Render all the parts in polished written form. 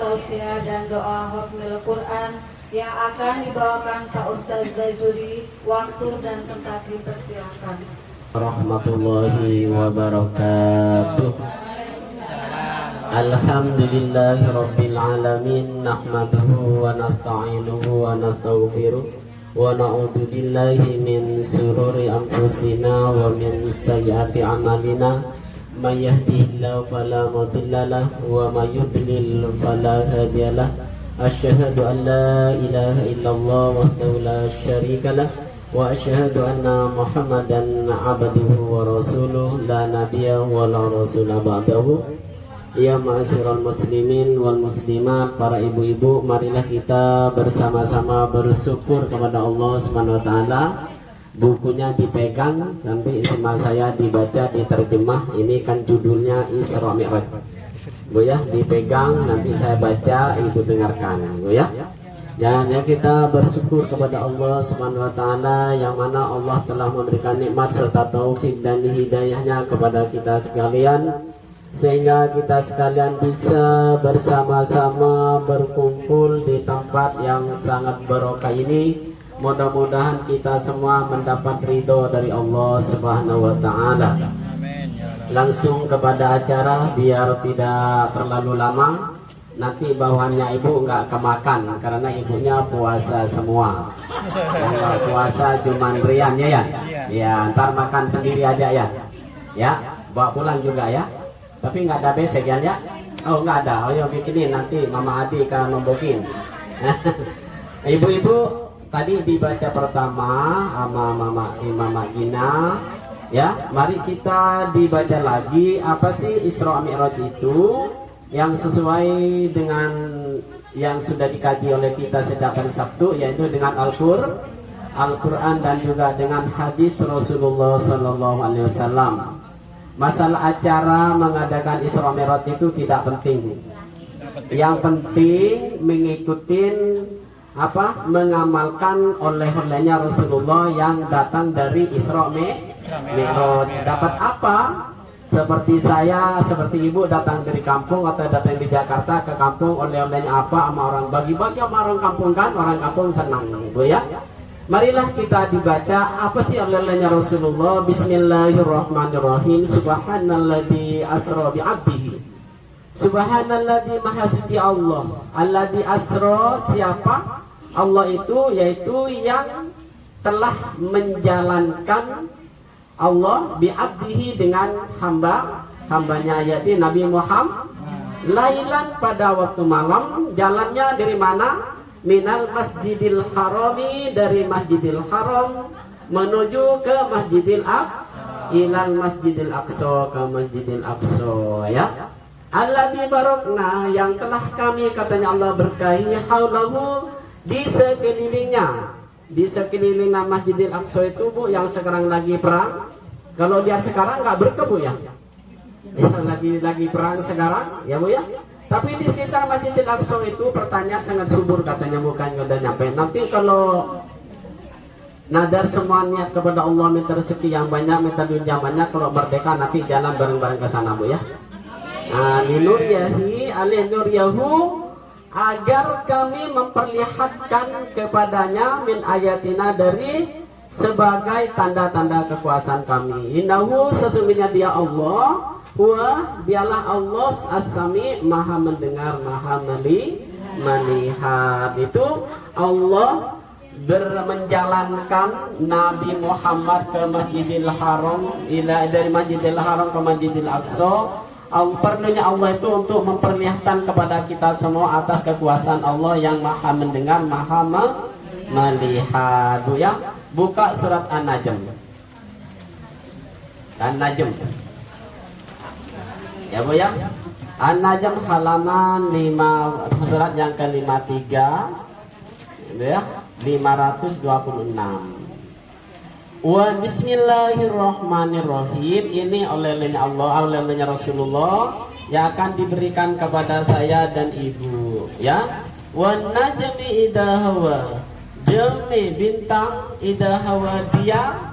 tausiah dan doa hafal Quran yang akan dibawakan Pak Ustaz Zajuri. Waktu dan tempat dipersilakan. Warahmatullahi wabarakatuh. Alhamdulillahi rabbil alamin, nahmaduhu wa nasta'inuhu wa nastaghfiruh wa na'udzu billahi min sururi anfusina wa min sayyiati a'malina. May yahdihillahu fala mudilla lahu wa may yudlil fala hadiya lahu. Asyhadu an la ilaha illallah wahdahu la syarika lahu wa asyhadu anna Muhammadan abduhu wa rasuluh la nabiyya wa la rasula ba'dahu. Ya ma'asyiral muslimin wal muslimat, para ibu-ibu, marilah kita bersama-sama bersyukur kepada Allah Subhanahu wa taala. Bukunya dipegang, nanti sama saya dibaca, diterjemah. Ini kan judulnya Isra Mi'raj. Bu ya, dipegang, nanti saya baca, ibu dengarkan, Bu ya. Ya kita bersyukur kepada Allah Subhanahu wa taala yang mana Allah telah memberikan nikmat serta taufik dan hidayahnya kepada kita sekalian, sehingga kita sekalian bisa bersama-sama berkumpul di tempat yang sangat barokah ini. Mudah-mudahan kita semua mendapat ridho dari Allah Subhanahu wa taala. Langsung kepada acara biar tidak terlalu lama. Nanti bawahannya ibu nggak kemakan karena ibunya puasa semua. Yang puasa cuma Rian ya. Ya, ntar makan sendiri aja ya. Ya, bawa pulang juga ya. Tapi nggak ada besek ya? Oh nggak ada. Oh ya bikinin nanti Mama Adi kan membukin. Ibu-ibu tadi dibaca pertama sama Mama Gina. Ya, mari kita dibaca lagi apa sih Isra Mi'raj itu yang sesuai dengan yang sudah dikaji oleh kita sejak hari Sabtu, yaitu dengan Al-Quran dan juga dengan hadis Rasulullah Sallallahu Alaihi Wasallam. Masalah acara mengadakan Isra Mi'raj itu tidak penting. Yang penting mengikuti mengamalkan oleh-olehnya Rasulullah yang datang dari Isra Mi'raj. Dapat apa? Seperti saya, seperti ibu datang dari kampung atau datang di Jakarta ke kampung, oleh-olehnya apa sama orang, bagi-bagi sama orang kampung kan, orang kampung senang, Bu ya. Marilah kita dibaca apa sih oleh-olehnya Rasulullah. Bismillahirrahmanirrahim. Subhanalladzi asra bi'abdihi. Subhanalladzi maha suci Allah. Alladzi asra, siapa? Allah itu yaitu yang telah menjalankan Allah bi'abdihi dengan hambanya, yaitu Nabi Muhammad. Lailan, pada waktu malam. Jalannya dari mana? Minal Masjidil Harami, dari Masjidil Haram menuju ke Masjidil ilal Masjidil Aqsa, ke Masjidil Aqsa ya. Alladzi barokna, yang telah kami, katanya Allah, berkahi, haulahu, di sekelilingnya. Di sekeliling Masjidil Aqsa itu, Bu, yang sekarang lagi perang. Kalau dia sekarang nggak berkebu ya. Yang lagi perang sekarang ya, Bu ya. Tapi di sekitar Masjidil Aqsa itu pertanyaan sangat subur, katanya, bukan udah nyampe. Nanti kalau nadar semua niat kepada Allah, minta rezeki yang banyak, minta duit yang banyak, kalau merdeka nanti jalan bareng-bareng ke sana, Bu ya. Linuriyahi alih nuriyahu, agar kami memperlihatkan kepadanya min ayatina, dari sebagai tanda-tanda kekuasaan kami. Innahu, sesungguhnya dia Allah, dialah Allah as-sami, maha mendengar, maha melihat. Itu Allah menjalankan Nabi Muhammad ke Masjidil Haram, dari Masjidil Haram ke Masjidil Aqsa. Perlunya Allah itu untuk memperlihatkan kepada kita semua atas kekuasaan Allah yang maha mendengar, maha melihat. Bu ya, buka surat An-Najm. Ya Bu ya, An-Najm halaman 5, surat yang ke-53 ya, 526. Wa bismillahirrahmanirrahim. Ini oleh-olehnya Allah, oleh-olehnya Rasulullah yang akan diberikan kepada saya dan ibu ya. Wa najmi idha hawa, demi bintang, idha hawa, dia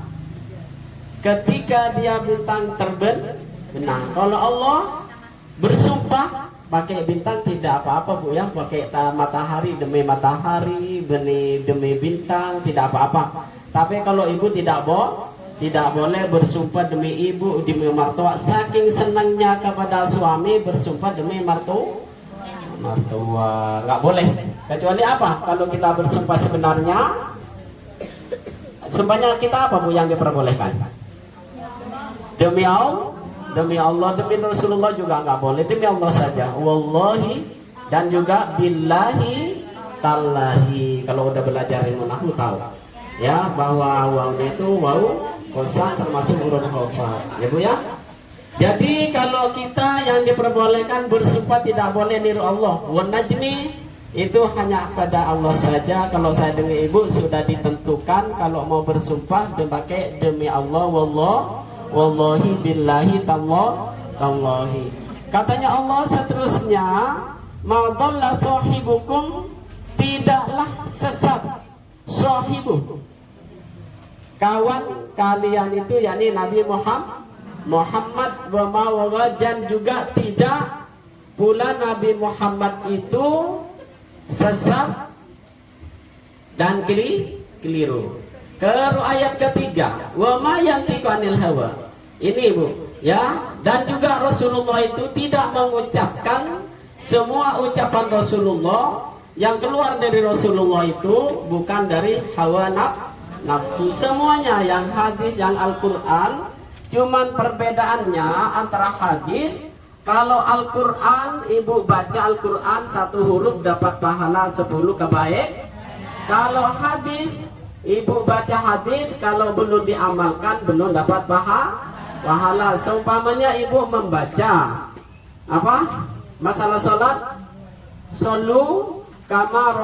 ketika dia bintang terbenam. Kalau Allah bersumpah pakai bintang tidak apa-apa Bu ya, pakai matahari demi matahari, demi bintang tidak apa-apa. Tapi kalau ibu tidak boleh bersumpah demi ibu, demi mertua. Saking senangnya kepada suami bersumpah demi mertua, nggak boleh. Kecuali apa? Kalau kita bersumpah sebenarnya, sumpahnya kita apa Bu yang diperbolehkan? Demi Allah, demi Rasulullah juga nggak boleh, demi Allah saja. Wallahi dan juga billahi tallahi. Kalau udah belajar ilmu nahwu tahu ya bahwa wawnya itu waw kosa termasuk huruf khafat ya Bu ya. Jadi kalau kita yang diperbolehkan bersumpah tidak boleh niru Allah. Wan najmi itu hanya pada Allah saja. Kalau saya dengan ibu sudah ditentukan kalau mau bersumpah dipakai demi Allah, wallahi billahi tallahi. Katanya Allah seterusnya, ma dhalla sahibukum, tidaklah sesat sahibu, kawan kalian itu yakni Nabi Muhammad dan juga tidak pula Nabi Muhammad itu sesat dan keliru. Ke ayat ketiga, wa ma yantiqu anil hawa. Ini Bu, ya. Dan juga Rasulullah itu tidak mengucapkan semua ucapan Rasulullah yang keluar dari Rasulullah itu bukan dari hawa nafsu. Semuanya yang hadis, yang Al-Qur'an, cuman perbedaannya antara hadis, kalau Al-Qur'an ibu baca Al-Qur'an satu huruf dapat pahala 10 kebaik. Kalau hadis ibu baca hadis kalau belum diamalkan belum dapat pahala. Seumpamanya ibu membaca apa? Masalah sholat, solu kama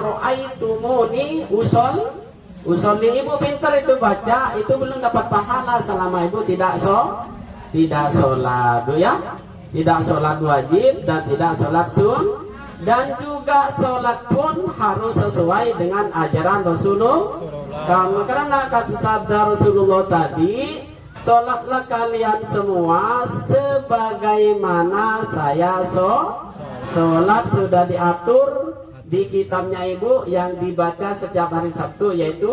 ra'aitumuni usolli. Ibu pintar itu baca, itu belum dapat pahala selama ibu tidak sholat ya. Tidak sholat wajib dan tidak sholat dan juga sholat pun harus sesuai dengan ajaran Rasulullah. Karena kata sabda Rasulullah tadi, sholatlah kalian semua sebagaimana saya sholat. Sudah diatur di kitabnya ibu yang dibaca setiap hari Sabtu, yaitu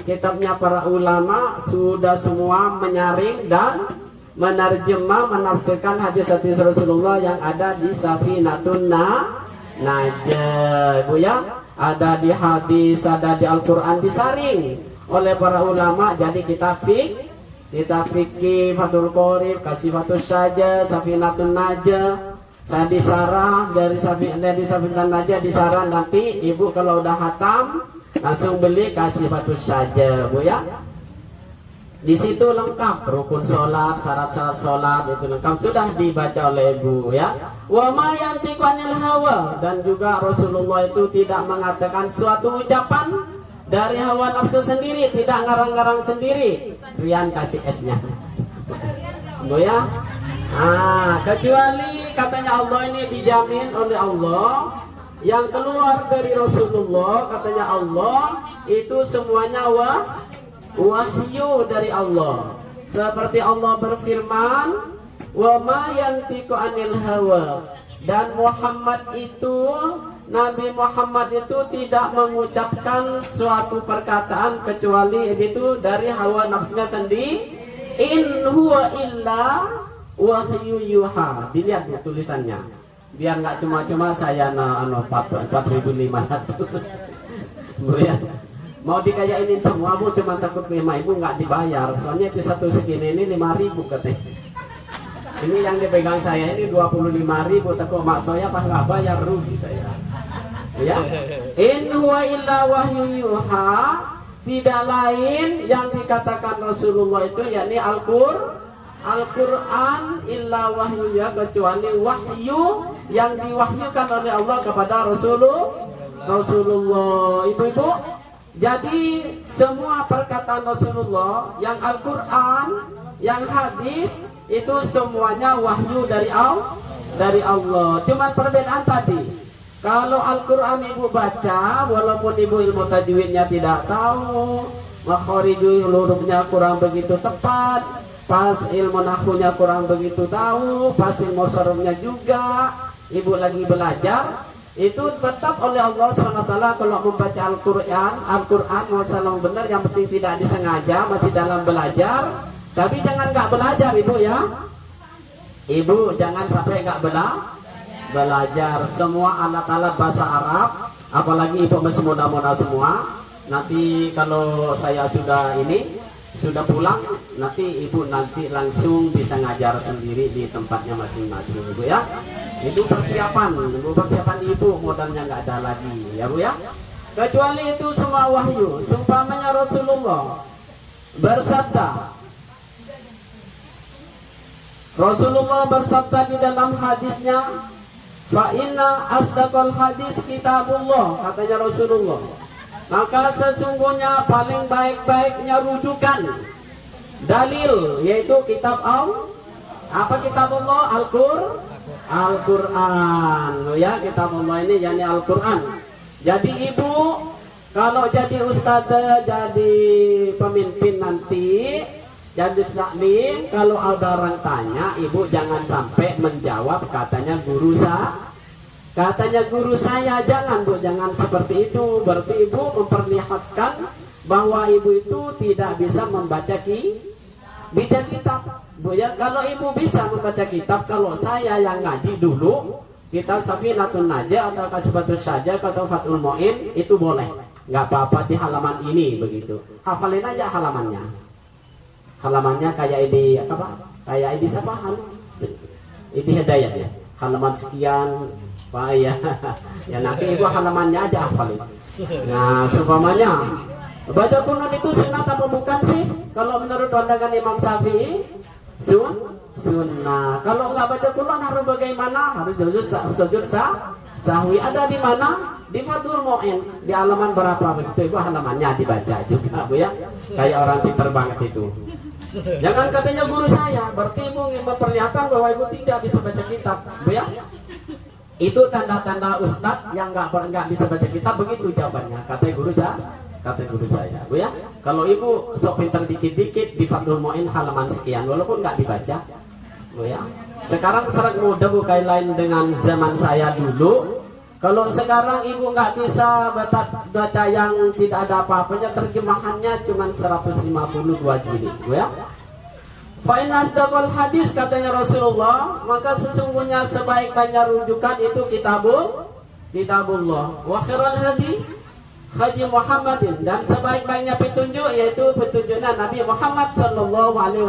kitabnya para ulama sudah semua menyaring dan menerjemah, menafsirkan hadis-hadis Rasulullah yang ada di Safinatun Najah Bu ya. Ada di hadis, ada di Al-Quran, disaring oleh para ulama. Jadi kita fikih Fathul Qorib, kasih Fathul saja, Safinatun Najah. Saya disarah dari Safinatun Najah, disarah. Nanti ibu kalau udah hatam langsung beli kasih Fathul saja Bu ya. Di situ lengkap rukun sholat, syarat-syarat sholat itu lengkap sudah dibaca oleh ibu ya. Wa ma yantiqu anil hawa, dan juga Rasulullah itu tidak mengatakan suatu ucapan dari hawa nafsu sendiri, tidak ngarang-ngarang sendiri. Rian kasih esnya Bu ya. Kecuali katanya Allah ini dijamin oleh Allah, yang keluar dari Rasulullah katanya Allah itu semuanya wahyu dari Allah. Seperti Allah berfirman, wa ma yantiqu anil hawa, dan Muhammad itu, Nabi Muhammad itu tidak mengucapkan suatu perkataan kecuali itu dari hawa nafsunya sendiri. In huwa illa wahyu yuha. Dilihat tulisannya, biar nggak cuma-cuma saya 4.500 Bu ya. Mau dikayainin semua Bu, cuma takut memang ibu nggak dibayar. Soalnya itu satu segini ini 5.000 katanya. Ini yang dipegang saya ini 25.000. Takut mak saya pas nggak bayar rugi saya. Ya. In huwa illa wahyu yuha. Tidak lain yang dikatakan Rasulullah itu yakni Al-Quran illa wahyu ya, kecuali wahyu yang diwahyukan oleh Allah kepada Rasulullah. Ibu-ibu, jadi semua perkataan Rasulullah yang Al-Quran, yang hadis itu semuanya wahyu dari Allah. Cuma perbedaan tadi, kalau Al-Quran ibu baca, walaupun ibu ilmu tajwidnya tidak tahu, makhorijul hurufnya kurang begitu tepat, pas ilmu nahwunya kurang begitu tahu, pas ilmu sarufnya juga, ibu lagi belajar, itu tetap oleh Allah SWT kalau membaca Al-Quran masalah benar, yang penting tidak disengaja, masih dalam belajar. Tapi jangan nggak belajar ibu ya. Ibu jangan sampai nggak belajar. Semua alat-alat bahasa Arab, apalagi ibu masih muda-muda semua. Nanti kalau saya sudah pulang, nanti ibu nanti langsung bisa ngajar sendiri di tempatnya masing-masing ibu ya. Itu persiapan ibu, modalnya nggak ada lagi ya bu ya. Kecuali itu semua wahyu. Sumpamanya Rasulullah bersabda di dalam hadisnya, fa inna asdaqal hadis kitabullah, katanya Rasulullah. Maka sesungguhnya paling baik-baiknya rujukan dalil yaitu kitab kitabullah, Al-Quran ya. Kitabullah ini yakni Al-Quran. Jadi ibu kalau jadi ustazah, jadi pemimpin nanti, jadi taklim, kalau ada orang tanya, ibu jangan sampai menjawab katanya guru saya, jangan bu, jangan seperti itu. Berarti ibu memperlihatkan bahwa ibu itu tidak bisa membaca kitab bu ya. Kalau ibu bisa membaca kitab, kalau saya yang ngaji dulu kitab Safinatun Najah atau Kasifatus Syajah atau Fathul Mu'in, itu boleh, nggak apa-apa di halaman ini begitu. Hafalin aja halamannya kayak di siapa? Ini Hidayat ya, halaman sekian Pak ya. Ya nanti ibu halamannya aja hafalin. Nah seumpamanya baca Quran itu sunnah apa bukan sih? Kalau menurut pandangan Imam Syafi'i sunnah. Kalau nggak baca Quran harus bagaimana? Harus sujud sahwi. Ada di mana? Di Fathul Mu'in, di halaman berapa begitu ibu, halamannya dibaca juga bu ya. Kayak orang pinter banget itu. Jangan katanya guru saya, berarti ibu memperlihatkan bahwa ibu tidak bisa baca kitab bu ya. Itu tanda-tanda ustadz yang nggak bisa baca kitab, begitu jawabannya. Kata guru saya bu ya. Kalau ibu sok pinter dikit-dikit di Fathul Mu'in halaman sekian, walaupun nggak dibaca bu ya. Sekarang sangat mudah bu, kayak lain dengan zaman saya dulu. Kalau sekarang ibu nggak bisa baca yang tidak ada apa-apanya, terjemahannya cuma 152 jilid bu ya. Fa inna asdaqal hadis, katanya Rasulullah, maka sesungguhnya sebaik-baiknya rujukan itu kitabullah. Wa khairal hadi Muhammadin, dan sebaik-baiknya petunjuk yaitu petunjuknya Nabi Muhammad sallallahu alaihi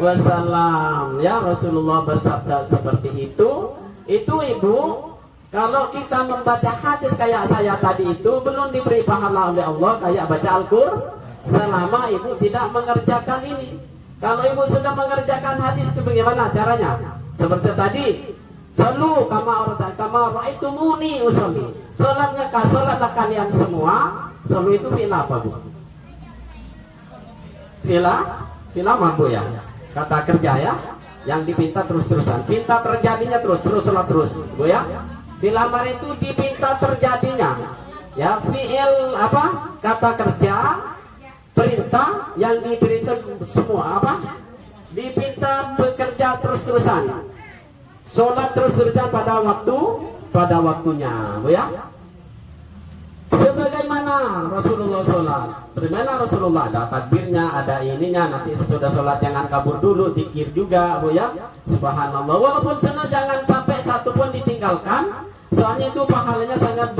wasallam. Ya, Rasulullah bersabda seperti itu. Itu ibu, kalau kita membaca hadis kayak saya tadi itu belum diberi pahala oleh Allah kayak baca Al-Quran, selama ibu tidak mengerjakan ini. Kalau ibu sudah mengerjakan hadis, bagaimana caranya? Seperti tadi, salu kama ra'aitumuni usolli. Salatlah kalian semua. Salu itu fi'il apa bu? Fi'il bu ya. Kata kerja ya, yang dipinta terus-terusan. Pinta terjadinya terus salat terus bu ya. Fi'il amar itu dipinta terjadinya. Ya, fi'il apa? Kata kerja, perintah yang diperintah semua apa? Dipinta bekerja terus-terusan. Sholat terus-terusan pada waktunya, bu ya. Sebagaimana Rasulullah sholat, bagaimana Rasulullah, ada takbirnya, ada ininya. Nanti sesudah sholat jangan kabur dulu, zikir juga, bu ya. Subhanallah, walaupun sunnah jangan sampai satu pun ditinggalkan. Soalnya itu pahalanya sangat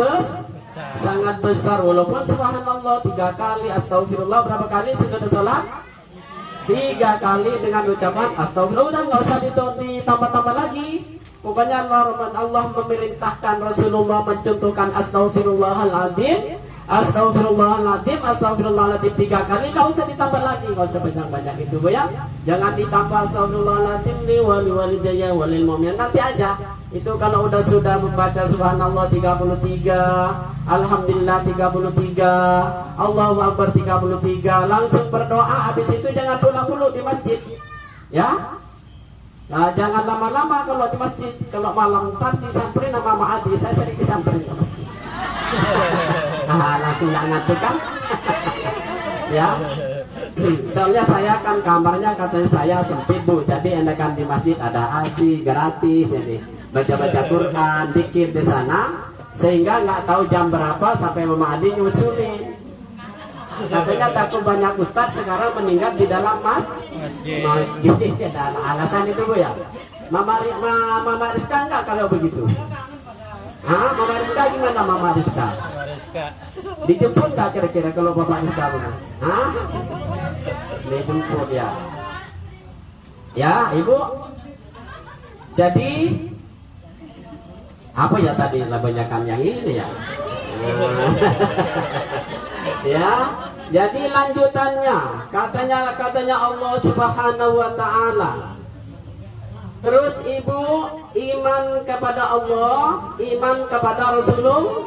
besar. Walaupun subhanallah 3 kali, astagfirullah berapa kali sesudah sholat? 3 kali dengan ucapan astagfirullah. Udah nggak usah ditambah-tambah lagi. Pokoknya Allah memerintahkan Rasulullah mencontohkan astagfirullahaladzim 3 kali, nggak usah ditambah lagi, nggak usah banyak-banyak itu bu ya. Jangan ditambah astagfirullahaladzim li walidayya walil mu'min, nanti aja. Itu kalau sudah membaca subhanallah 33, alhamdulillah 33, Allahu akbar 33, langsung berdoa. Habis itu jangan pulang dulu di masjid ya. Nah, jangan lama-lama kalau di masjid. Kalau malam ntar disamperin sama Mama Adi, saya sering disamperin ke masjid. Nah, langsung nggak ngantuk kan? Ya. Soalnya saya kan kamarnya katanya saya sempit bu, jadi enakan di masjid ada AC gratis, jadi baca-baca Quran, dikir di sana, sehingga nggak tahu jam berapa sampai Mama Adi nyusulin. Katanya takut banyak ustadz sekarang meninggal di dalam masjid. Ada alasan itu Bu ya. Mama Rizka enggak kalau begitu? Hah? Mama Rizka gimana Mama Rizka? Dijemput nggak kira-kira kalau Bapak Rizka benar? Hah? Dijemput ya. Ya Ibu. Jadi apa ya tadi kebanyakan yang ini ya? Ya, jadi lanjutannya katanya Allah Subhanahu wa taala. Terus Ibu iman kepada Allah, iman kepada Rasulullah,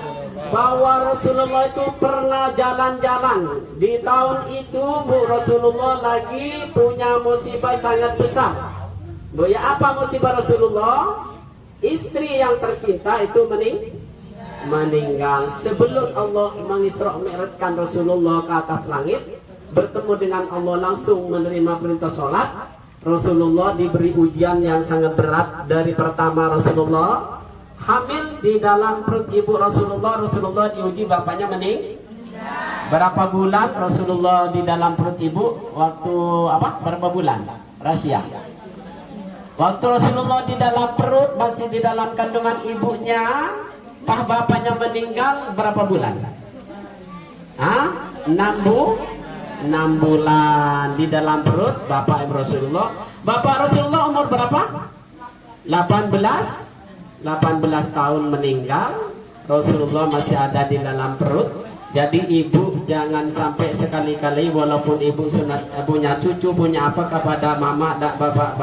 bahwa Rasulullah itu pernah jalan-jalan. Di tahun itu Bu Rasulullah lagi punya musibah sangat besar. Bu ya, apa musibah Rasulullah? Istri yang tercinta itu meninggal. Sebelum Allah mengisra mi'rajkan Rasulullah ke atas langit, bertemu dengan Allah langsung menerima perintah sholat. Rasulullah diberi ujian yang sangat berat. Dari pertama Rasulullah hamil di dalam perut ibu Rasulullah diuji bapaknya meninggal. Berapa bulan Rasulullah di dalam perut ibu? Waktu apa? Berapa bulan? Rahasia. Waktu Rasulullah di dalam perut, masih di dalam kandungan ibunya, bapaknya meninggal berapa bulan? 6 bulan di dalam perut bapak Rasulullah. Bapak Rasulullah umur berapa? 18 tahun meninggal. Rasulullah masih ada di dalam perut. Jadi ibu jangan sampai sekali-kali walaupun ibu sunat punya cucu punya apa kepada mama dan bapak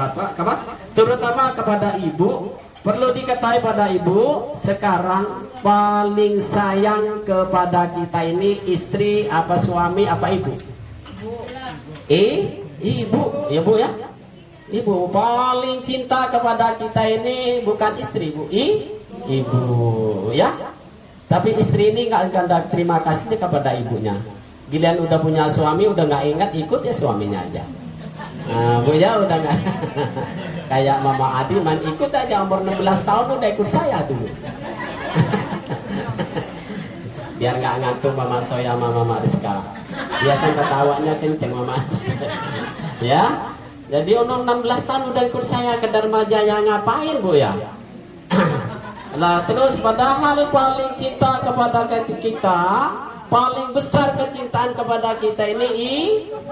terutama kepada ibu, perlu diketahui pada ibu sekarang paling sayang kepada kita ini istri apa suami apa ibu? Ibu ya Bu ya. Ibu paling cinta kepada kita ini bukan istri Bu, ibu ya. Tapi istri ini nggak ganda terima kasih kepada ibunya. Giliran udah punya suami udah nggak ingat ikut ya suaminya aja. Nah, Bu ya udah nggak kayak Mama Adi man ikut aja umur 16 tahun udah ikut saya dulu. Biar nggak ngantuk Mama Soya sama Mama Rizka. Biasa ketawanya kenceng Mama Rizka. Ya. Jadi umur 16 tahun udah ikut saya ke Dharma Jaya ngapain Bu ya? Nah terus padahal paling cinta kepada kita, paling besar kecintaan kepada kita ini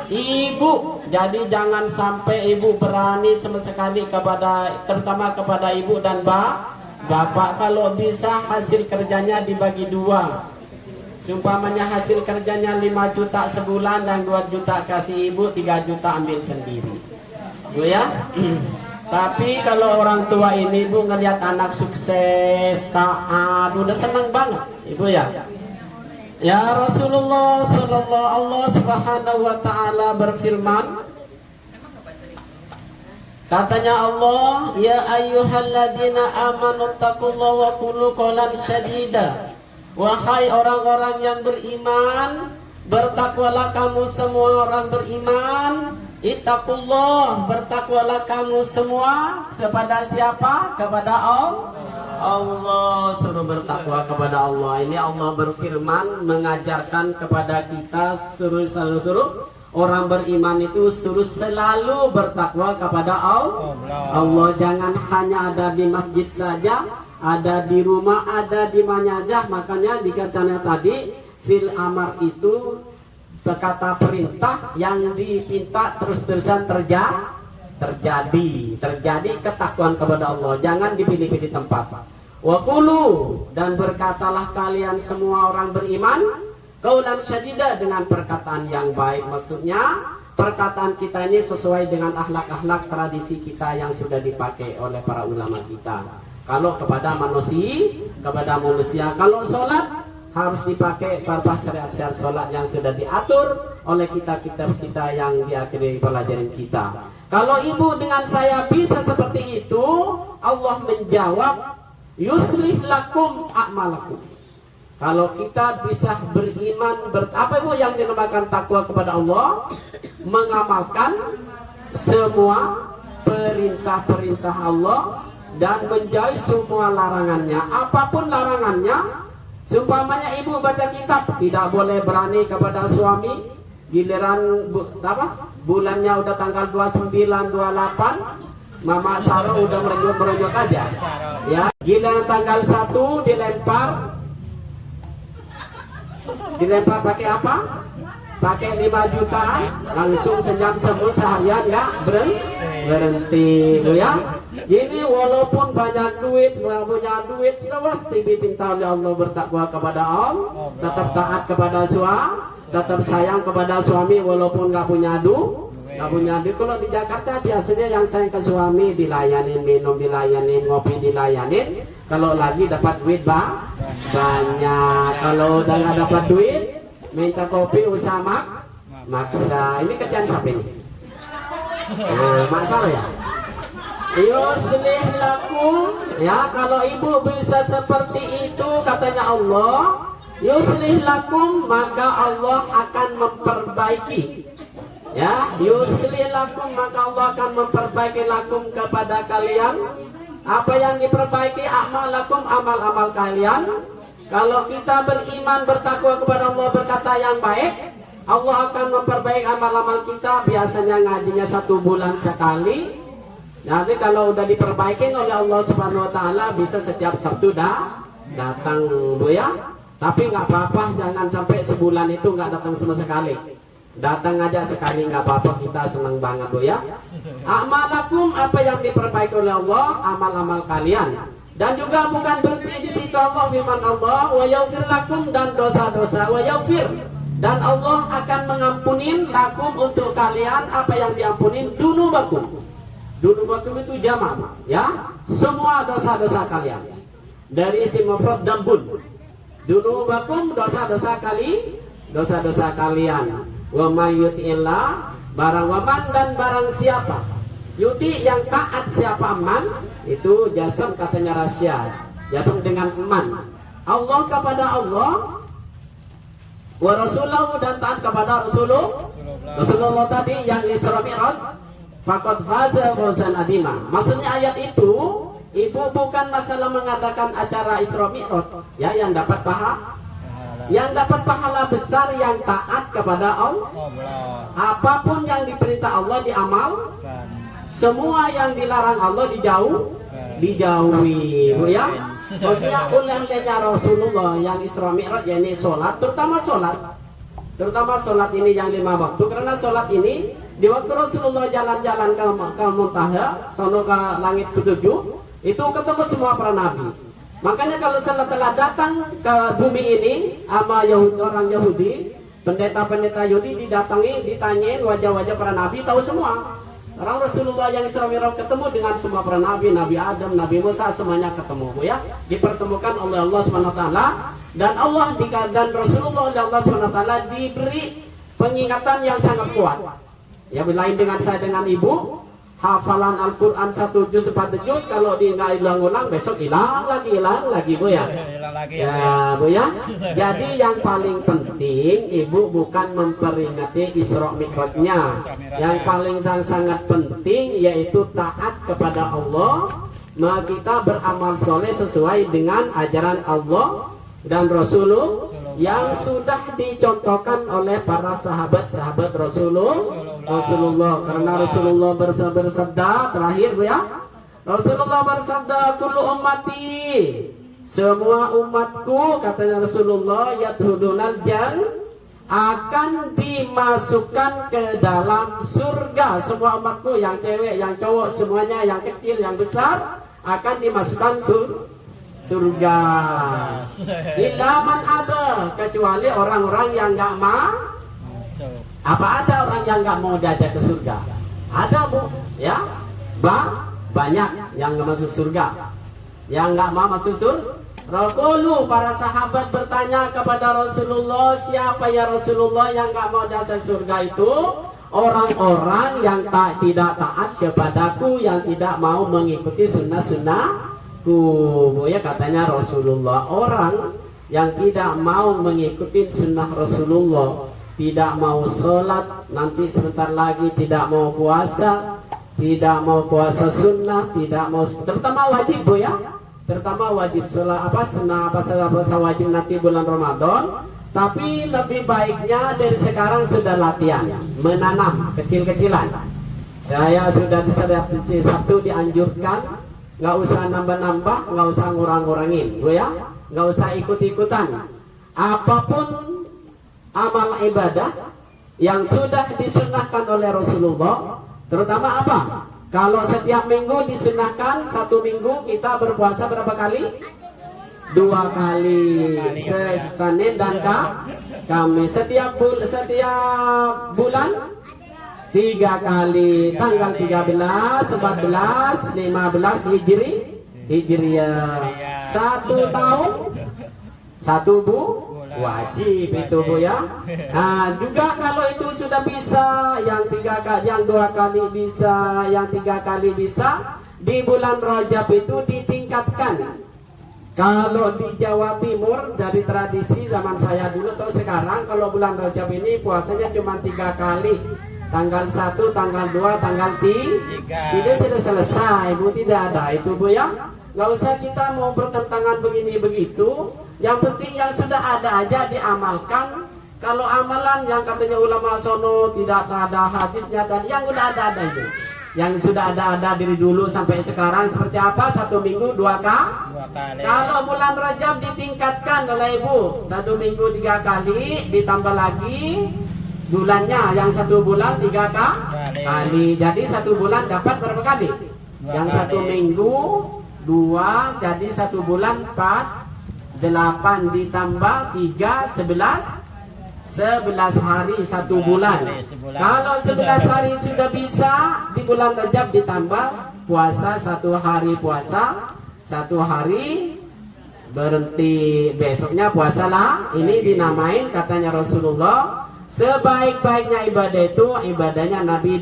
ibu. Jadi jangan sampai ibu berani sama sekali kepada, terutama kepada ibu dan bapak. Kalau bisa hasil kerjanya dibagi 2. Sumpamanya hasil kerjanya 5 juta sebulan dan 2 juta kasih ibu, 3 juta ambil sendiri. Bu ya. Tapi kalau orang tua ini Bu ngelihat anak sukses, taat, udah senang banget, Ibu ya. Ya Rasulullah sallallahu Allah Subhanahu wa taala berfirman, katanya Allah, ya ayyuhalladzina amanu taqullaha wa qulu qawlan syadida. Wahai orang-orang yang beriman, bertakwalah kamu semua orang beriman. Ittaqullah, bertakwalah kamu semua kepada siapa? Kepada Allah. Suruh bertakwa kepada Allah. Ini Allah berfirman mengajarkan kepada kita suruh orang beriman itu suruh selalu bertakwa kepada Allah. Jangan hanya ada di masjid saja, ada di rumah, ada di mana aja. Makanya dikatakan tadi fil amar itu kata perintah yang dipinta terus-terusan terjadi ketakwaan kepada Allah. Jangan dipilih-pilih tempat. Wa qulu, dan berkatalah kalian semua orang beriman qaulan syadida, dengan perkataan yang baik. Maksudnya perkataan kita ini sesuai dengan akhlak-akhlak tradisi kita yang sudah dipakai oleh para ulama kita. Kalau kepada manusia, kalau sholat harus dipakai pada syariat-syariat sholat yang sudah diatur oleh kita yang diakhiri pelajaran kita. Kalau ibu dengan saya bisa seperti itu, Allah menjawab yuslih lakum a'malakum. Kalau kita bisa beriman, apa ibu yang dinamakan takwa kepada Allah? Mengamalkan semua perintah-perintah Allah, dan menjauhi semua larangannya. Apapun larangannya, seumpamanya ibu baca kitab tidak boleh berani kepada suami. Giliran bulannya udah tanggal 29, 28, Mama Sarah udah merejut aja. Ya, giliran tanggal 1 dilempar pakai apa? Pakai 5 jutaan, langsung senyum semut seharian ya berhenti ya. Jadi walaupun banyak duit, nggak punya duit, pasti dipinta oleh Allah bertakwa kepada Allah, tetap taat kepada suami, tetap sayang kepada suami walaupun nggak punya duit. Kalau di Jakarta biasanya yang sayang ke suami dilayanin, minum dilayanin, ngopi dilayanin. Kalau lagi dapat duit banyak. Kalau udah nggak dapat duit, minta kopi usaha maksa. Ini kerjaan siapa ini? Maksa ya. Yuslih lakum, ya, kalau ibu bisa seperti itu katanya Allah, yuslih lakum, maka Allah akan memperbaiki. Ya, yuslih lakum, maka Allah akan memperbaiki lakum kepada kalian. Apa yang diperbaiki? Amalakum, amal-amal kalian. Kalau kita beriman, bertakwa kepada Allah, berkata yang baik, Allah akan memperbaiki amal-amal kita. Biasanya ngajinya 1 bulan sekali. Nanti kalau udah diperbaikin oleh Allah Subhanahu Wa Taala, bisa setiap Sabtu datang, Bu ya. Tapi nggak apa-apa, jangan sampai sebulan itu nggak datang sama sekali. Datang aja sekali nggak apa-apa, kita senang banget, Bu ya. Amalakum, apa yang diperbaiki oleh Allah, amal-amal kalian. Dan juga bukan berhenti di situ, Allah firman Allah, wa yaghfir lakum, dan dosa-dosa, wa yaghfir, dan Allah akan mengampunin lakum untuk kalian apa yang diampunin, dunubakum. Dunubakum itu jamak, ya, semua dosa-dosa kalian. Dari isim mufrad dambun. Dunubakum, dosa-dosa kalian. Wa may yuti'illah, barang waman, dan barang siapa. Yuti yang taat siapa man, itu jasam katanya rasyad. Jasam dengan man. Allah kepada Allah, wa rasulahu, dan taat kepada Rasulullah tadi yang Isra Mi'raj. Faqad faza fawzan adima. Maksudnya ayat itu, ibu bukan masalah mengadakan acara Isra Mi'raj, ya, yang dapat pahala besar yang taat kepada Allah. Apapun yang diperintah Allah diamal, semua yang dilarang Allah dijauhi, Bu ya. Maksudnya oleh-olehnya Rasulullah yang Isra Mi'raj, yakni sholat, terutama sholat ini yang 5 waktu, karena sholat ini di waktu Rasulullah jalan-jalan ke Muntaha, sono ke langit ketujuh, itu ketemu semua para nabi. Makanya kalau setelah datang ke bumi ini sama orang Yahudi, pendeta-pendeta Yahudi ditanyain wajah-wajah para nabi, tahu semua. Orang Rasulullah yang Isra Mi'raj ketemu dengan semua para nabi, Nabi Adam, Nabi Musa, semuanya ketemu, Bu ya. Dipertemukan oleh Allah SWT, dan Rasulullah oleh Allah SWT diberi pengingatan yang sangat kuat. Ya, lain dengan saya dengan ibu, hafalan Al-Quran 1 juz 4 juz, kalau nggak ulang-ulang besok hilang lagi, Bu ya. Ya, Bu ya. Jadi yang paling penting ibu bukan memperingati Isra Mi'rajnya. Yang paling sangat penting yaitu taat kepada Allah. Maka kita beramal soleh sesuai dengan ajaran Allah dan Rasulullah yang sudah dicontohkan oleh para sahabat-sahabat Rasulullah. Karena Rasulullah bersabda terakhir, Bu ya, Rasulullah bersabda, kullu ummati, semua umatku, katanya Rasulullah, yadkhulunal jannah, akan dimasukkan ke dalam surga. Semua umatku, yang cewek, yang cowok, semuanya, yang kecil, yang besar, akan dimasukkan surga. Illa man aba, kecuali orang-orang yang nggak mau. Apa ada orang yang nggak mau diajak ke surga? Ada, Bu, ya. Banyak yang nggak masuk surga, yang nggak mau masuk surga. Rasulullah, para sahabat bertanya kepada Rasulullah, siapa ya Rasulullah yang nggak mau masuk surga itu? Orang-orang yang tidak taat kepadaku, yang tidak mau mengikuti sunnah-sunnahku, Bu ya, katanya Rasulullah. Orang yang tidak mau mengikuti sunnah Rasulullah, tidak mau sholat, nanti sebentar lagi tidak mau puasa, tidak mau puasa sunnah, tidak mau, terutama wajib Bu ya, terutama wajib sholat sunnah puasa wajib nanti bulan Ramadan. Tapi lebih baiknya dari sekarang sudah latihan menanam kecil-kecilan. Saya sudah bisa Sabtu dianjurkan nggak usah nambah-nambah, nggak usah ngurang-ngurangin Bu ya, nggak usah ikut-ikutan. Apapun amal ibadah yang sudah disunahkan oleh Rasulullah, terutama apa? Kalau setiap minggu disunahkan, satu minggu kita berpuasa berapa kali? 2 kali, Senin dan Kamis. Setiap bulan 3 kali, tanggal 13, 14, 15 Hijriah. 1 tahun 1 wajib itu Bu ya. Nah juga kalau itu sudah bisa, yang 3 kali, yang 2 kali bisa, yang 3 kali bisa, di bulan Rajab itu ditingkatkan. Kalau di Jawa Timur dari tradisi zaman saya dulu atau sekarang, kalau bulan Rajab ini puasanya cuma 3 kali, tanggal 1, tanggal 2, tanggal 3. Ini sudah selesai Bu, tidak ada itu Bu ya. Nggak usah kita mau bertentangan begini begitu. Yang penting yang sudah ada aja diamalkan. Kalau amalan yang katanya ulama sono tidak ada hadisnya, dan yang udah ada itu, yang sudah ada dari dulu sampai sekarang seperti apa? 1 minggu 2 kali. Kalau bulan Rajab ditingkatkan oleh Ibu, 1 minggu 3 kali, ditambah lagi bulannya, yang 1 bulan 3 kali. Jadi 1 bulan dapat berapa kali? Yang 1 minggu 2, jadi 1 bulan 4, 8 ditambah 3, 11 hari 1 bulan. Kalau 11 hari sudah bisa di bulan Rajab, ditambah puasa 1 hari, puasa 1 hari berhenti, besoknya puasalah. Ini dinamain katanya Rasulullah, sebaik-baiknya ibadah itu ibadahnya Nabi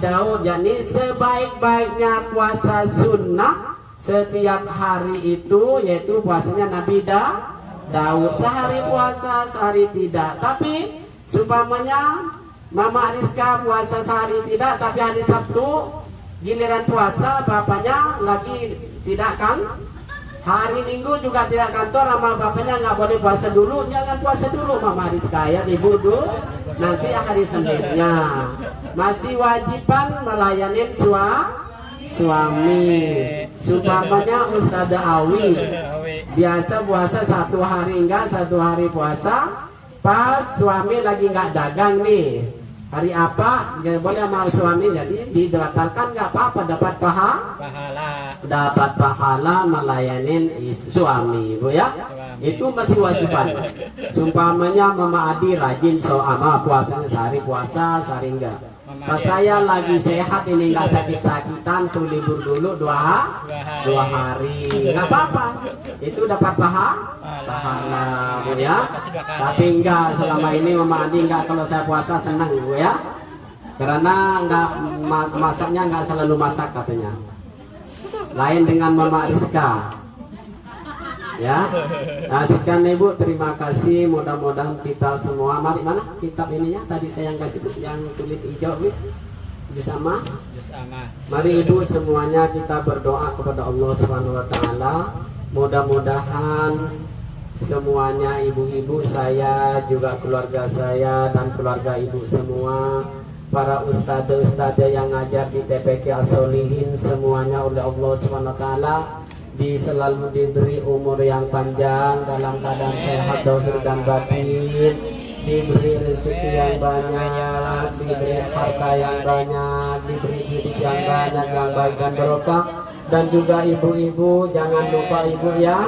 Daud. Yakni sebaik-baiknya puasa sunnah setiap hari itu yaitu puasanya Nabi Daud. Sehari puasa, sehari tidak. Tapi sumpamanya Mama Ariska puasa sehari tidak, tapi hari Sabtu giliran puasa bapaknya lagi tidak kan, hari Minggu juga tidak kantor, sama bapaknya nggak boleh puasa dulu. Jangan puasa dulu Mama Ariska ya, Ibu dulu. Nanti hari Seninnya masih wajiban melayanin suami. Sumpamanya Ustadzah Awi biasa puasa 1 hari enggak, 1 hari puasa. Pas suami lagi nggak dagang nih, hari apa nggak boleh sama suami, jadi dibatalkan, nggak apa-apa, dapat pahala melayanin suami Bu ya. Itu masih wajiban. Sumpamanya Mama Adi rajin sama puasanya, sehari puasa sehari enggak. Pas saya lagi sehat ini, nggak sakit-sakitan, suruh libur dulu 2 hari, nggak apa-apa, itu dapat pahala Bu ya. Tapi enggak, selama ini Mama Adi enggak, kalau saya puasa senang Bu ya, karena enggak masaknya enggak selalu masak katanya, lain dengan Mama Rizka ya. Nah sekian Ibu, terima kasih. Mudah-mudahan kita semua, mari mana kitab ininya tadi saya yang kasih yang kulit hijau juz amma. Mari Ibu semuanya kita berdoa kepada Allah Subhanahu wa taala. Mudah-mudahan semuanya, ibu-ibu saya, juga keluarga saya dan keluarga Ibu semua, para ustadzah yang ngajar di TPQ As-Solihin, semuanya oleh Allah Subhanahu wa taala selalu diberi umur yang panjang, dalam keadaan sehat zahir dan batin, diberi rezeki yang banyak, diberi harta yang banyak, diberi hidup yang banyak, yang baik dan barokah. Dan juga ibu-ibu jangan lupa Ibu ya,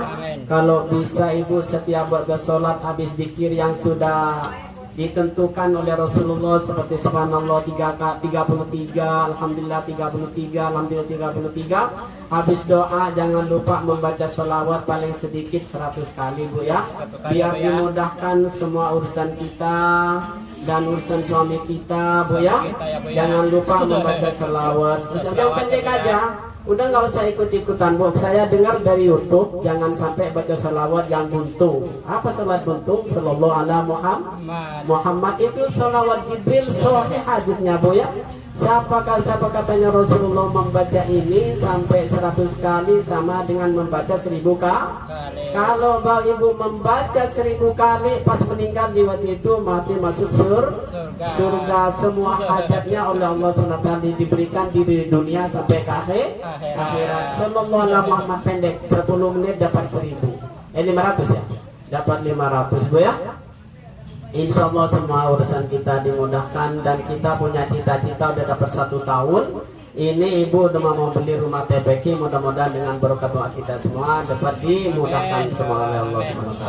kalau bisa Ibu setiap waktu sholat habis zikir yang sudah ditentukan oleh Rasulullah, seperti subhanallah 33, alhamdulillah 33, alhamdulillah 33. Habis doa jangan lupa membaca sholawat paling sedikit 100 kali Bu ya, biar dimudahkan semua urusan kita dan urusan suami kita Bu ya. Jangan lupa membaca sholawat yang pendek aja, udah nggak usah ikut-ikutan Bu. Saya dengar dari YouTube jangan sampai baca sholawat yang buntung. Apa sholat buntung? Sallallahu ala Muhammad itu sholawat Jibril, sahih hadisnya Bu ya. Siapa katanya Rasulullah membaca ini sampai 100 kali sama dengan membaca 1000 kali. Kalau Bapak Ibu membaca 1000 kali pas meninggal di waktu itu mati masuk surga. Semua hajatnya oleh Allah SWT diberikan di dunia sampai ke akhirat. Sallallahu alaihi Muhammad pendek 10 menit dapat 1000. 500 ya. Dapat 500 Bu ya. Insya Allah semua urusan kita dimudahkan dan kita punya cita-cita udah dapat 1 tahun. Ini ibu udah mau beli rumah TPK, mudah-mudahan dengan berkat doa kita semua dapat dimudahkan semua oleh Allah SWT.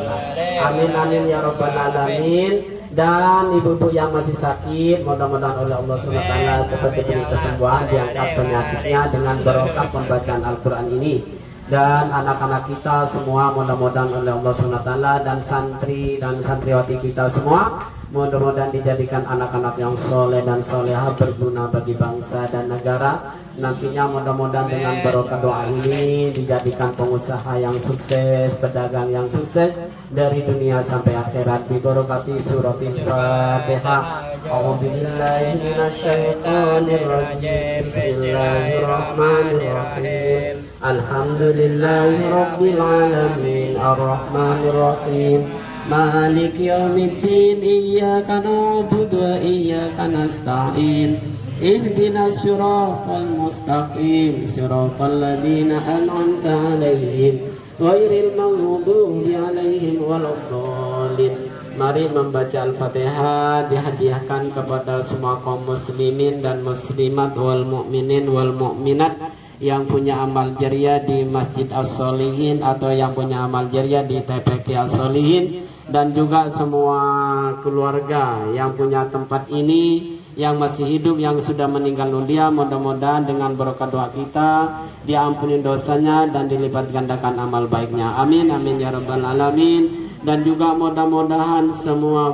Amin amin ya rabbal alamin. Dan ibu-ibu yang masih sakit, mudah-mudahan oleh Allah SWT dapat diberi kesembuhan, diangkat penyakitnya dengan berkat pembacaan Al-Quran ini. Dan anak-anak kita semua mudah-mudahan oleh Allah SWT dan santri dan santriwati kita semua mudah-mudahan dijadikan anak-anak yang soleh dan soleha berguna bagi bangsa dan negara. Nantinya mudah-mudahan dengan barokah doa ini dijadikan pengusaha yang sukses, pedagang yang sukses dari dunia sampai akhirat. Bi barokati suratil Fatihah. A'udzubillahi minasyaitonir rajim. Bismillahirrahmanirrahim. Alhamdulillahi rabbil alamin. Arrahmanirrahim. Malik yaumiddin. Iyyaka na'budu wa iyyaka nasta'in. Ihdinas siratal mustaqim. Siratal ladzina an'amta 'alaihim ghairil maghdubi 'alaihim waladdallin. Mari membaca Al-Fatihah dihadiahkan kepada semua kaum muslimin dan muslimat wal mukminin wal mukminat yang punya amal jariah di Masjid As-Solihin atau yang punya amal jariah di TPK As-Solihin, dan juga semua keluarga yang punya tempat ini yang masih hidup, yang sudah meninggal dunia, mudah-mudahan dengan berkat doa kita diampuni dosanya dan dilipat gandakan amal baiknya. Amin amin ya rabbal alamin. Dan juga mudah-mudahan semua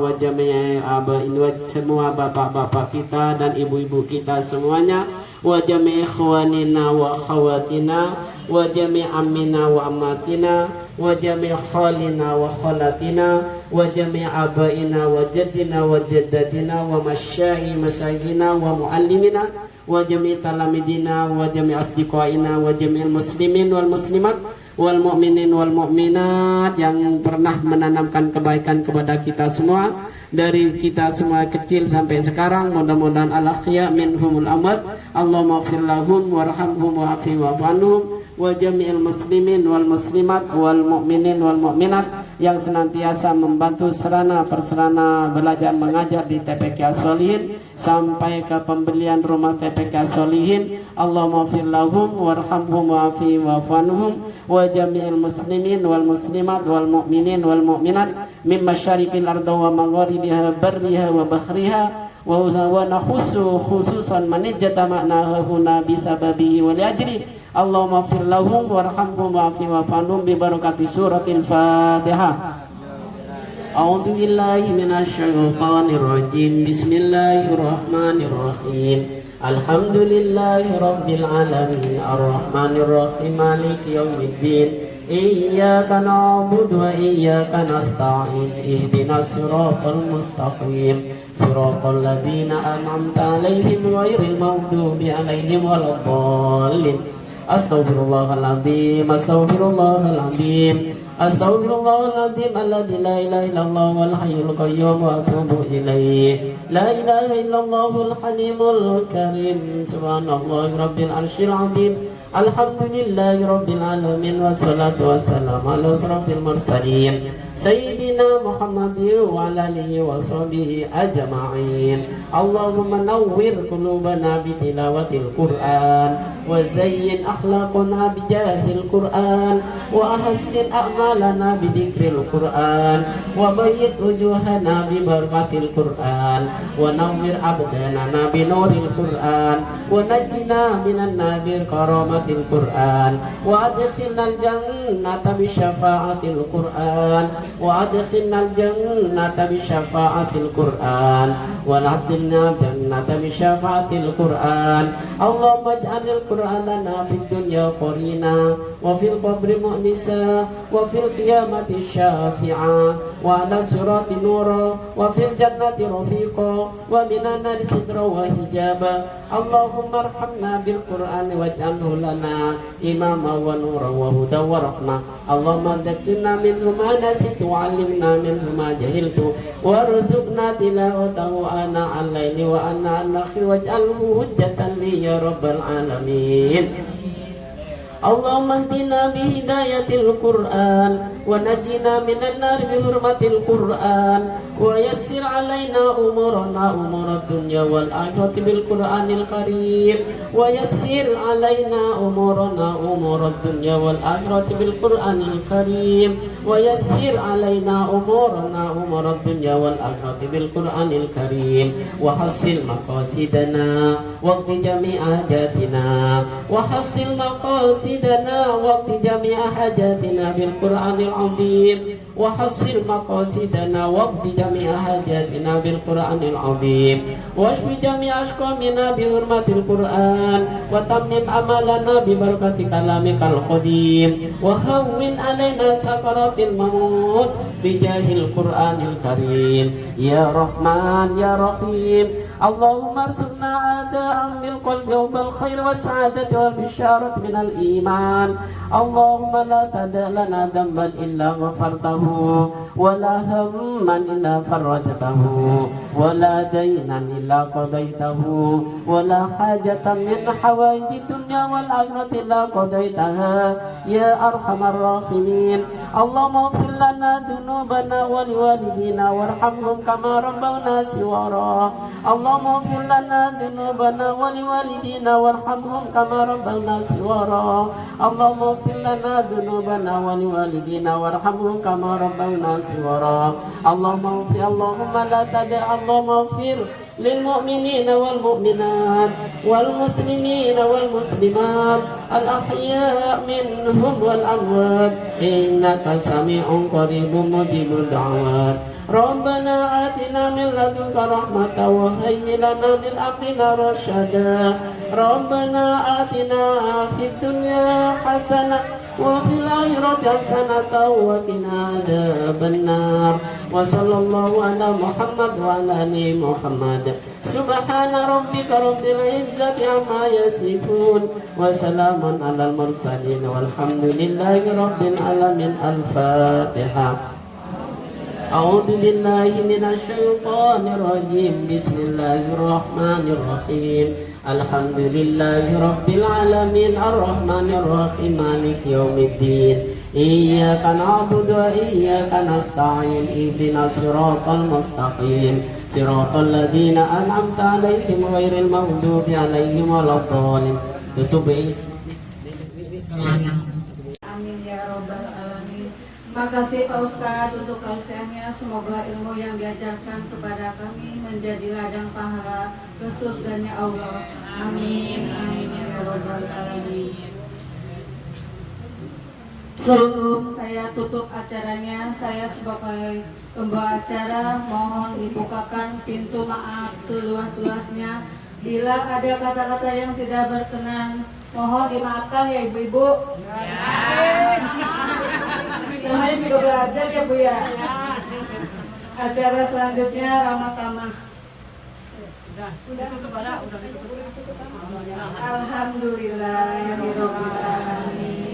semua bapak-bapak kita dan ibu-ibu kita semuanya, wa jami' ikhwanina wa akhawatina wa jami' ammina wa ammatina wa jami' khalina wa khalatina wa jami' abaina wa jaddina wa jaddatina wa masyayikh masyayina wa muallimina wa jami' talamidina wa jami' asdiqaina wa jami'il muslimin wal muslimat wal mu'minin wal mu'minat yang pernah menanamkan kebaikan kepada kita semua, dari kita semua kecil sampai sekarang. Mudah-mudahan al-akhya minhumul amwat. Allahumma ighfir lahum warhamhum wa'afi wa'fu anhum wa jami'il muslimin wal muslimat wal mu'minin wal mu'minat yang senantiasa membantu serana persarana belajar mengajar di TPK Solihin sampai ke pembelian rumah TPK Solihin. Allahumma ighfir lahum warhamhum wa'afi wa'fu anhum wa jami'il muslimin wal muslimat wal mu'minin wal mu'minat min masyariqil ardi wa magharibiha barriha wa bahriha wa nakhusu khususan man ijtama'na huna bisababihi wa liajri. Allahumma ighfir lahum warhamhum wa'afi wa'fu anhum bi barakati suratil Fatihah. A'udzu billahi minasyaitonir rajim. Bismillahirrahmanirrahim. Alhamdulillahi rabbil alamin. Arrahmanir rahim. Maliki yaumiddin. Iyyaka na'budu wa iyyaka nasta'in. Ihdinas siratal mustaqim. Siratal ladzina an'amta 'alaihim ghairil maghdubi 'alaihim waladdallin. Astaghfirullahaladzim. Astaghfirullahaladzim. Astaghfirullahaladzim alladzi la ilaha illallah wal hayyul qayyum wa atubu ilaih. La ilaha illallahul halimul karim. Subhanallahi rabbil arsyil azim. Alhamdulillahi rabbil alamin. Wassalatu wassalamu ala asrofil mursalin Sayyidina Muhammadin wa ala alihi wa sahbihi ajma'in. Allahumma nawwir qulubana bi tilawatil Qur'an wa zayyin akhlaqana bi jahil Qur'an wa ahsin a'malana bi dzikril Qur'an wa bayyid wujuhana bi barakatil Qur'an wa nawwir abdana bi nuril Qur'an wa najjina minan nar karamatil Qur'an wa adkhilnal jannata bi syafa'atil Qur'an wa adkhilnal jannata bi syafa'atil Qur'an wa nahdilna jannata bi syafa'atil Qur'an. Allahumma ij'alil Qur'ana lana fid dunya qarina wa fil qabri mu'nisa wa fil qiyamati syafi'a وعلى الصراط نورا وفي الجنة رفيقا ومن النار سترا وحجابا اللهم ارحمنا بالقرآن واجعله لنا إماما ونورا وهدى ورحمة اللهم ذكرنا منه ما نسيت وعلمنا منه ما جهلت وارزقنا تلاوته آناء الليل وآناء النهار واجعله حجة لي يا رب العالمين اللهم اهدنا بهداية القرآن ونجنا من النار بحرمة القرآن ويسر علينا أمورنا أمور الدنيا والآخرة بالقرآن الكريم ويسر علينا أمورنا أمور الدنيا والآخرة بالقرآن الكريم ويسر علينا أمورنا أمور الدنيا والآخرة بالقرآن الكريم وحصل مقاصدنا واقض جميع حاجاتنا وحصل مقاصدنا واقض جميع حاجاتنا بالقرآن العظيم وحصل مقاصدنا واقض جميع حاجاتنا بالقرآن العظيم واشف جميع أشقامنا بحرمة القرآن وتمم أملنا ببركة كلامك القديم وهون علينا سكرات الموت بجاه القرآن الكريم يا رحمن يا رحيم اللهم ارزقنا عاداء بالقلب وبالخير والسعادة والبشارة من الإيمان اللهم لا تدع لنا ذنبا إلا غفرته ولا هما إلا فرجته ولا دينا إلا قضيته ولا حاجة من حوائج الدنيا والآخرة إلا قضيتها يا أرحم الراحمين اللهم اغفر لنا ذنوبنا ولوالدينا وارحمهم كما ربونا صغارا اللهم اغفر لنا ذنوبنا ولوالدينا وارحمهم كما ربونا صغارا اللهم اغفر لنا ذنوبنا ولوالدينا وارحمهم كما ربونا صغارا اللهم لا تدع اللهم اغفر للمؤمنين والمؤمنات والمسلمين والمسلمات الأحياء منهم والأموات إنك سميع قريب مجيب الدعوات ربنا آتنا من لدنك رحمة وهيئ لنا من أمرنا رشدا ربنا آتنا في الدنيا حسنة وفي الآخرة حسنة وقنا عذاب النار وصلى الله على محمد وعلى آل محمد سبحان ربك رب العزة عما يصفون وسلام على المرسلين والحمد لله رب العالمين الفاتحة أعوذ بالله من الشيطان الرجيم بسم الله الرحمن الرحيم الحمد لله رب العالمين الرحمن الرحيم مالك يوم الدين إياك نعبد وإياك نستعين اهدنا الصراط المستقيم صراط الذين أنعمت عليهم غير المغضوب عليهم ولا الضالين Amin ya Rabbal Alamin. Makasih Pak Ustadz untuk kausiannya. Semoga ilmu yang diajarkan kepada kami menjadi ladang pahala ke surganya Allah. Amin. Amin ya Rabbal Alamin. Sebelum saya tutup acaranya, saya sebagai pembawa acara mohon dibukakan pintu maaf seluas-luasnya. Bila ada kata-kata yang tidak berkenan, mohon dimaafkan ya ibu-ibu. Semuanya juga belajar ya Bu ya. Acara selanjutnya ramah tamah. Alhamdulillah ya Rabbil Alamin.